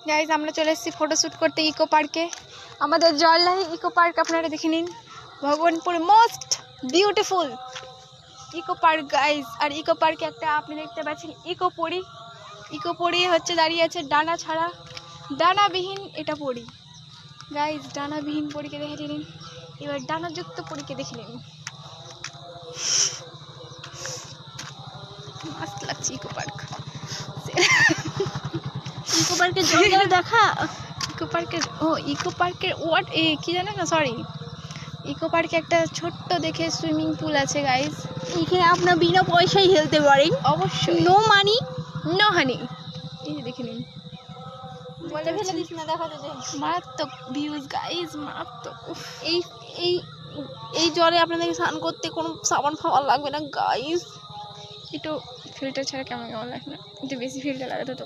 Guys আমরা চলে এসেছি ফটোশ্যুট করতে ইকো পার্কে। আমাদের জলদাহি ইকো পার্ক আপনারা দেখে নিন, Bhagabanpur most beautiful eco park guys. আর ইকো পার্কে একটা আপনি দেখতে পাচ্ছেন ইকো পরি হচ্ছে দাঁড়িয়ে আছে ডানা ছাড়া, ডানাবিহীন এটা পরি গাইজ। ডানাবিহীন পরীকে দেখে নিন, এবার ডানাযুক্ত পরীকে দেখে নিন। মস্ত লাগছে ইকো পার্ক। ইকো পার্কের জঙ্গল দেখা, ইকো পার্কের ইকো পার্কের কি জানেন না, সরি, ইকো পার্কে একটা ছোট্ট দেখে সুইমিং পুল আছে গাইজ। এখানে আপনার বিনা পয়সায় খেলতে পারেন, অবশ্যই, নো মানি নো হানি। এই যে দেখে নিন, বলে ফেলে দিস না, দেখাতে চাই। মারাত্মক ভিউজ গাইজ, মারাত্মক। এই এই এই জলে আপনাদেরকে স্নান করতে কোনো সাবান ফাবান লাগবে না গাইস। একটু ফিল্টার ছাড়া কেমন কেমন লাগে না, একটু বেশি ফিল্টার লাগাতে তো